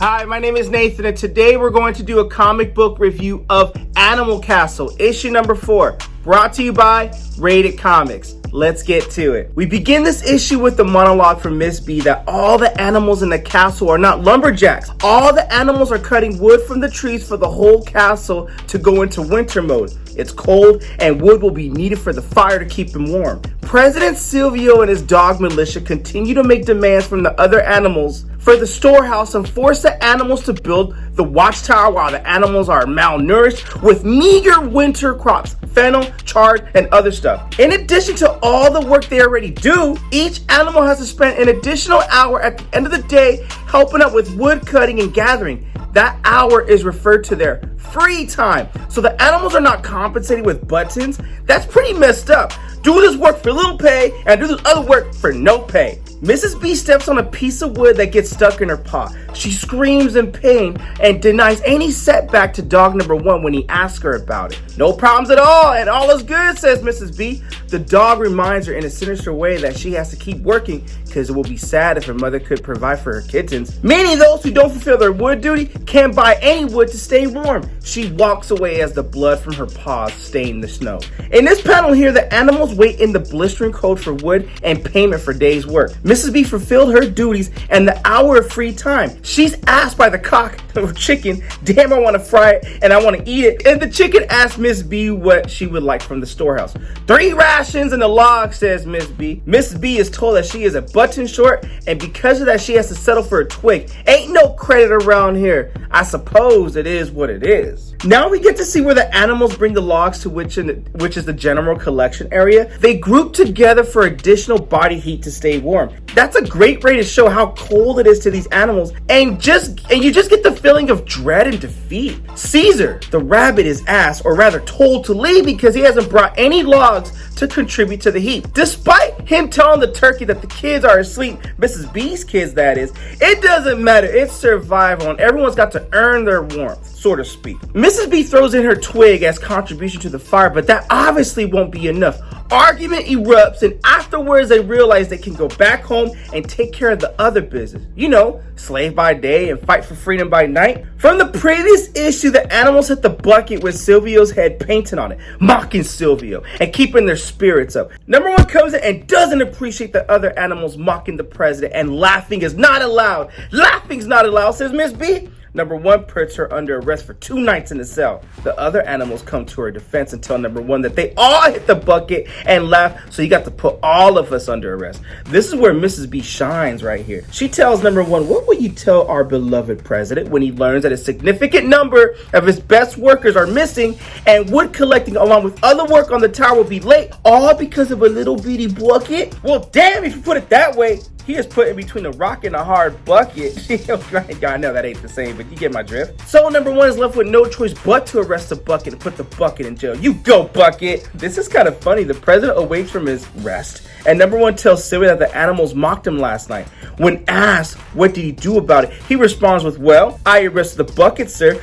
Hi, my name is Nathan, and today we're going to do a comic book review of Animal Castle, issue number 4, brought to you by Rated Comics. Let's get to it. We begin this issue with the monologue from Miss B that all the animals in the castle are not lumberjacks. All the animals are cutting wood from the trees for the whole castle to go into winter mode. It's cold and wood will be needed for the fire to keep them warm. President Silvio and his dog militia continue to make demands from the other animals for the storehouse and force the animals to build the watchtower while the animals are malnourished with meager winter crops, fennel, chard, and other stuff. In addition to all the work they already do, each animal has to spend an additional hour at the end of the day helping out with wood cutting and gathering. That hour is referred to their free time. So the animals are not compensated with buttons. That's pretty messed up. Do this work for little pay and do this other work for no pay. Mrs. B steps on a piece of wood that gets stuck in her paw. She screams in pain and denies any setback to dog number 1 when he asks her about it. No problems at all, and all is good, says Mrs. B. The dog reminds her in a sinister way that she has to keep working because it will be sad if her mother could provide for her kittens. Many those who don't fulfill their wood duty can't buy any wood to stay warm. She walks away as the blood from her paws stain the snow. In this panel here, the animals wait in the blistering cold for wood and payment for days' work. Mrs. B fulfilled her duties and the hour of free time. She's asked by the cock or chicken, damn, I want to fry it and I want to eat it. And the chicken asks Miss B what she would like from the storehouse. 3 rations and a log, says Miss B. Miss B is told that she is a button short, and because of that, she has to settle for a twig. Ain't no credit around here. I suppose it is what it is. Now we get to see where the animals bring the logs to which is the general collection area. They group together for additional body heat to stay warm. That's a great way to show how cold it is to these animals, and you just get the feeling of dread and defeat. Caesar, the rabbit, is asked, or rather told, to leave because he hasn't brought any logs to contribute to the heat. Despite him telling the turkey that the kids are asleep, Mrs. B's kids that is, it doesn't matter, it's survival and everyone's got to earn their warmth, so to speak. Mrs. B throws in her twig as contribution to the fire, but that obviously won't be enough. Argument erupts, and afterwards they realize they can go back home and take care of the other business. You know, slave by day and fight for freedom by night. From the previous issue, the animals hit the bucket with Silvio's head painted on it, mocking Silvio and keeping their spirits up. Number 1 comes in and doesn't appreciate the other animals mocking the president, and laughing is not allowed. Laughing's not allowed, says Miss B. Number 1 puts her under arrest for 2 nights in the cell. The other animals come to her defense and tell number 1 that they all hit the bucket and laugh, so you got to put all of us under arrest. This is where Mrs. B shines right here. She tells number 1, what will you tell our beloved president when he learns that a significant number of his best workers are missing and wood collecting along with other work on the tower will be late, all because of a little bitty bucket? Well, damn, if you put it that way, he is put in between a rock and a hard bucket. I know that ain't the same, but you get my drift. So number 1 is left with no choice but to arrest the bucket and put the bucket in jail. You go, bucket! This is kind of funny. The president awakes from his rest, and number 1 tells Silvio that the animals mocked him last night. When asked what did he do about it, he responds with, well, I arrested the bucket, sir.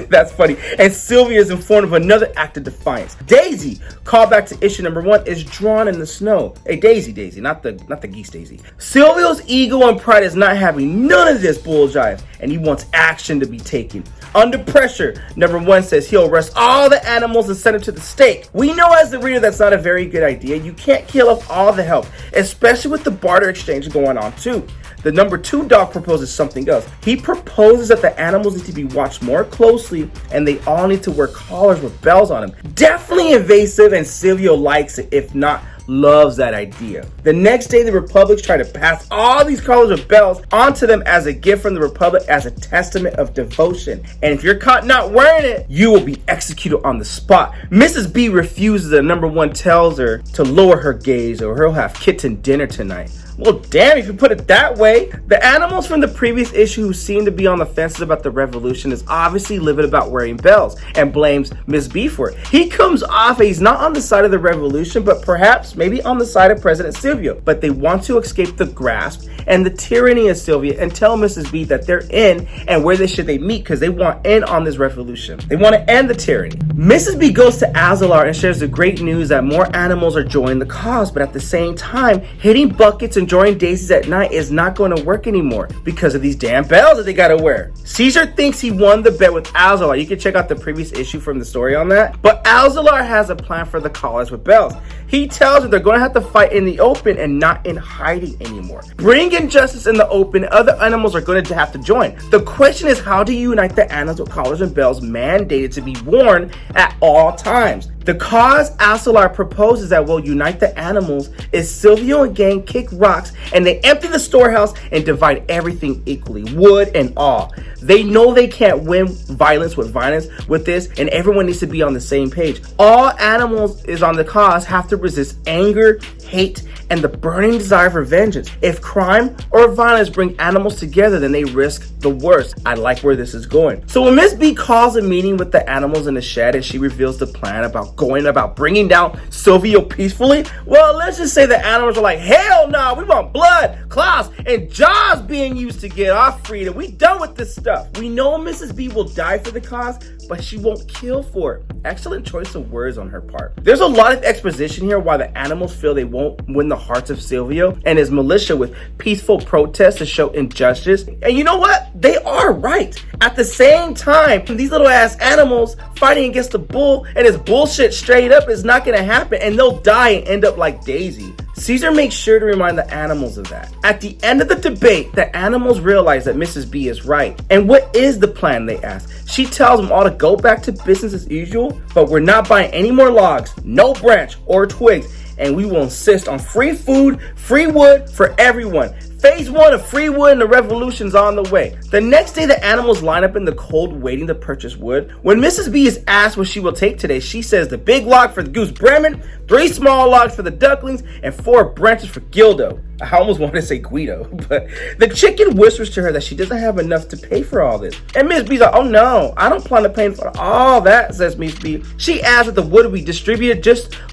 That's funny. And Silvio is informed of another act of defiance. Daisy, called back to issue number 1, is drawn in the snow. Hey, Daisy, not the geese Daisy. Silvio's ego and pride is not having none of this bull jive, and he wants action to be taken. Under pressure, number 1 says he'll arrest all the animals and send them to the stake. We know as the reader that's not a very good idea. You can't kill off all the help, especially with the barter exchange going on too. The number 2 dog proposes something else. He proposes that the animals need to be watched more closely and they all need to wear collars with bells on them. Definitely invasive, and Silvio likes it, if not loves that idea. The next day, the Republics try to pass all these collars with bells onto them as a gift from the Republic as a testament of devotion. And if you're caught not wearing it, you will be executed on the spot. Mrs. B refuses, and number 1 tells her to lower her gaze or he'll have kitten dinner tonight. Well, damn, if you put it that way. The animals from the previous issue who seem to be on the fences about the revolution is obviously livid about wearing bells and blames Miss B for it. He comes off he's not on the side of the revolution, but perhaps maybe on the side of President Silvio. But they want to escape the grasp and the tyranny of Silvio and tell Mrs. B that they're in and where should they meet because they want in on this revolution. They want to end the tyranny. Mrs. B goes to Azalar and shares the great news that more animals are joining the cause, but at the same time, hitting buckets and enjoying daisies at night is not going to work anymore because of these damn bells that they got to wear. Caesar thinks he won the bet with Alzalar. You can check out the previous issue from the story on that. But Alzalar has a plan for the collars with bells. He tells them they're going to have to fight in the open and not in hiding anymore. Bring injustice in the open, other animals are going to have to join. The question is, how do you unite the animals with collars and bells mandated to be worn at all times? The cause Alzalar proposes that will unite the animals is Silvio and gang kick rocks and they empty the storehouse and divide everything equally, wood and all. They know they can't win violence with this, and everyone needs to be on the same page. All animals is on the cause have to resist anger, hate, and the burning desire for vengeance. If crime or violence bring animals together, then they risk the worst. I like where this is going. So when Miss B calls a meeting with the animals in the shed and she reveals the plan about bringing down Silvio peacefully, well, let's just say the animals are like, hell no, we want blood, claws, and jaws being used to get our freedom. We done with this stuff. We know Mrs. B will die for the cause, but she won't kill for it. Excellent choice of words on her part. There's a lot of exposition here why the animals feel they won't win the hearts of Silvio and his militia with peaceful protests to show injustice. And you know what? They are right. At the same time, these little ass animals fighting against the bull and his bullshit straight up is not gonna happen, and they'll die and end up like Daisy. Caesar makes sure to remind the animals of that. At the end of the debate, the animals realize that Mrs. B is right. And what is the plan, they ask. She tells them all to go back to business as usual, but we're not buying any more logs, no branch or twigs, and we will insist on free food, free wood for everyone. Phase 1 of free wood and the revolution's on the way. The next day, the animals line up in the cold waiting to purchase wood. When Mrs. B is asked what she will take today, she says the big log for the goose Bremen, 3 small logs for the ducklings, and 4 branches for Gildo. I almost wanted to say Guido, but the chicken whispers to her that she doesn't have enough to pay for all this. And Miss B's like, oh no, I don't plan to pay for all that, says Miss B. She asks if the wood will be distributed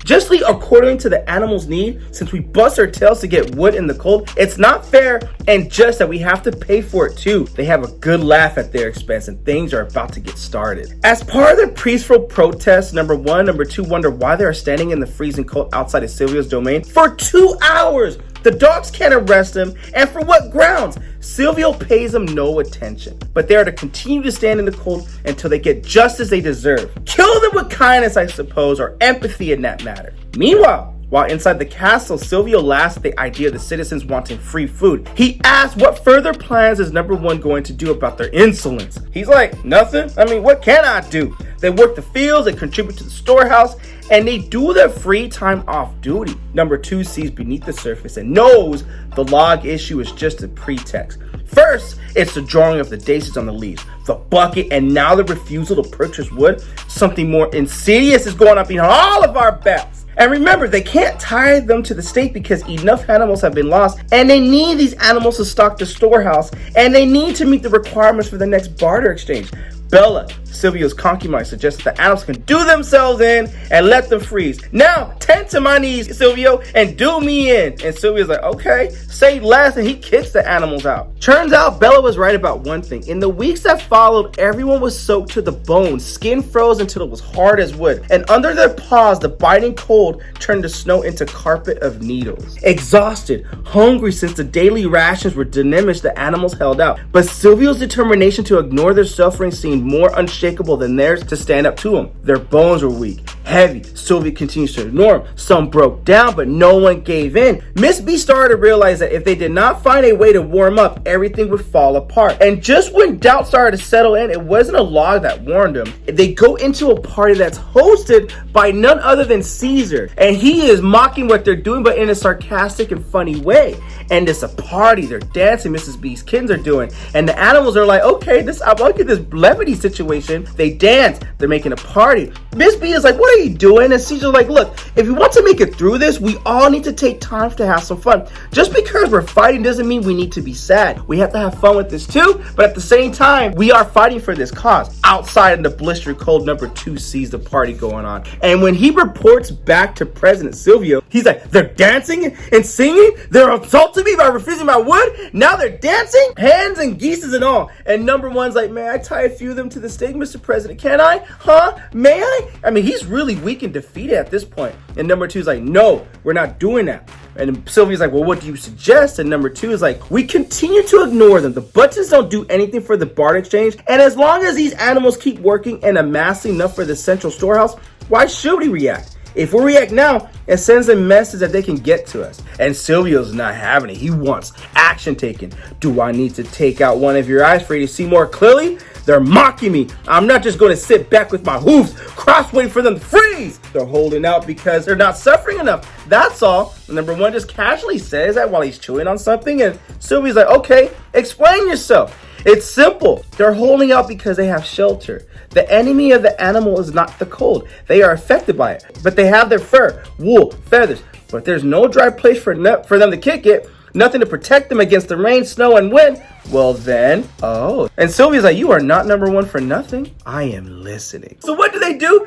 justly according to the animals' need. Since we bust our tails to get wood in the cold, it's not fair and just that we have to pay for it too. They have a good laugh at their expense and things are about to get started. As part of their peaceful protest, number 1, number 2 wonder why they are standing in the freezing cold outside of Silvio's domain for 2 hours. The dogs can't arrest him, and for what grounds? Silvio pays them no attention, but they are to continue to stand in the cold until they get justice they deserve. Kill them with kindness, I suppose, or empathy in that matter. Meanwhile, while inside the castle, Silvio laughs at the idea of the citizens wanting free food. He asks what further plans is number 1 going to do about their insolence. He's like, nothing. I mean, what can I do? They work the fields, they contribute to the storehouse, and they do their free time off duty. Number 2 sees beneath the surface and knows the log issue is just a pretext. First, it's the drawing of the daisies on the leaves, the bucket, and now the refusal to purchase wood. Something more insidious is going on behind all of our backs. And remember, they can't tie them to the state because enough animals have been lost, and they need these animals to stock the storehouse, and they need to meet the requirements for the next barter exchange. Bella, Silvio's concubine, suggests that the animals can do themselves in and let them freeze. Now, tend to my knees, Silvio, and do me in. And Silvio's like, okay, say less, and he kicks the animals out. Turns out Bella was right about one thing. In the weeks that followed, everyone was soaked to the bone. Skin froze until it was hard as wood. And under their paws, the biting cold turned the snow into carpet of needles. Exhausted, hungry since the daily rations were diminished, the animals held out. But Silvio's determination to ignore their suffering seemed more unshakable than theirs to stand up to him. Their bones were weak, heavy. Silvio continues to ignore them. Some broke down, but no one gave in. Miss B started to realize that if they did not find a way to warm up, everything would fall apart. And just when doubt started to settle in, it wasn't a log that warned them. They go into a party that's hosted by none other than Caesar. And he is mocking what they're doing, but in a sarcastic and funny way. And it's a party. They're dancing. Mrs. B's kids are doing. And the animals are like, okay, I like this levity situation. They dance. They're making a party. Miss B is like, what are you doing? And Caesar's like, look, if we want to make it through this, we all need to take time to have some fun. Just because we're fighting doesn't mean we need to be sad. We have to have fun with this too, but at the same time, we are fighting for this cause. Outside in the blistering cold, number 2 sees the party going on. And when he reports back to President Silvio, he's like, they're dancing and singing? They're assaulting me by refusing my wood? Now they're dancing? Hands and geeses and all. And number 1's like, may I tie a few of them to the stake, Mr. President? Can I? Huh? May I? I mean, he's really weak and defeated at this point. And number 2's like, no, we're not doing that. And Silvio's like, well, what do you suggest? And number 2 is like, we continue to ignore them. The buttons don't do anything for the barter exchange. And as long as these animals keep working and amassing enough for the central storehouse, why should we react? If we react now, it sends a message that they can get to us. And Silvio's not having it. He wants action taken. Do I need to take out one of your eyes for you to see more clearly? They're mocking me. I'm not just going to sit back with my hoofs crossed waiting for them to freeze. They're holding out because they're not suffering enough. That's all. Number 1 just casually says that while he's chewing on something. And Silvio's like, okay, explain yourself. It's simple. They're holding out because they have shelter. The enemy of the animal is not the cold. They are affected by it. But they have their fur, wool, feathers. But there's no dry place for them to kick it. Nothing to protect them against the rain, snow, and wind. Well then, and Silvio's like, you are not number 1 for nothing. I am listening. So what do?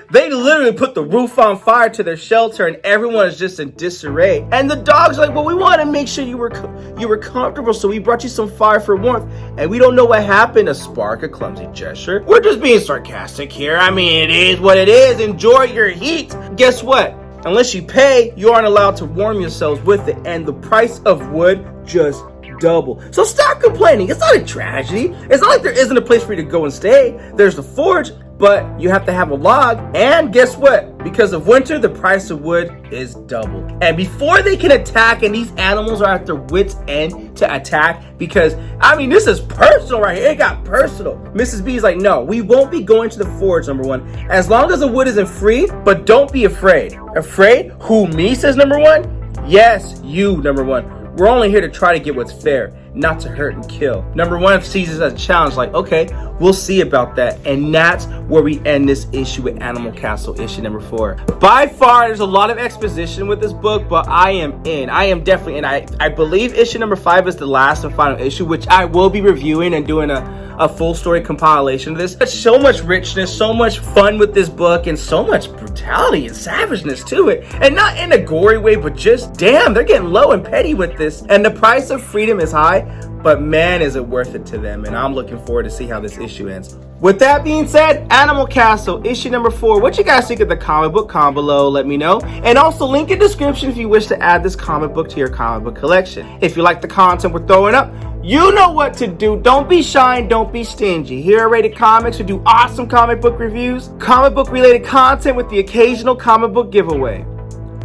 They literally put the roof on fire to their shelter, and everyone is just in disarray. And the dog's like, well, we want to make sure you were comfortable, so we brought you some fire for warmth. And we don't know what happened. A spark, a clumsy gesture. We're just being sarcastic here. I mean, it is what it is. Enjoy your heat. Guess what? Unless you pay, you aren't allowed to warm yourselves with it, and the price of wood just double. So stop complaining. It's not a tragedy. It's not like there isn't a place for you to go and stay. There's the forge, but you have to have a log. And guess what? Because of winter, the price of wood is double. And before they can attack, and these animals are at their wits' end to attack, because, I mean, this is personal right here. It got personal. Mrs. B is like, no, we won't be going to the forge, number 1, as long as the wood isn't free, but don't be afraid. Afraid? Who, me, says number 1? Yes, you, number 1. We're only here to try to get what's fair, not to hurt and kill. Number 1 sees it as a challenge, like, okay, we'll see about that. And that's where we end this issue with Animal Castle issue number 4. By far, there's a lot of exposition with this book, but I am in. I am definitely in. I believe issue number 5 is the last and final issue, which I will be reviewing and doing a full story compilation of this. There's so much richness, so much fun with this book, and so much brutality and savageness to it. And not in a gory way, but just, damn, they're getting low and petty with this. And the price of freedom is high, but man, is it worth it to them. And I'm looking forward to see how this issue ends. With that being said, Animal Castle, issue number 4. What you guys think of the comic book? Comment below, let me know. And also link in description if you wish to add this comic book to your comic book collection. If you like the content we're throwing up, you know what to do. Don't be shy and don't be stingy. Here at Rated Comics, we do awesome comic book reviews, comic book related content with the occasional comic book giveaway.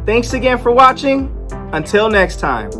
Thanks again for watching. Until next time.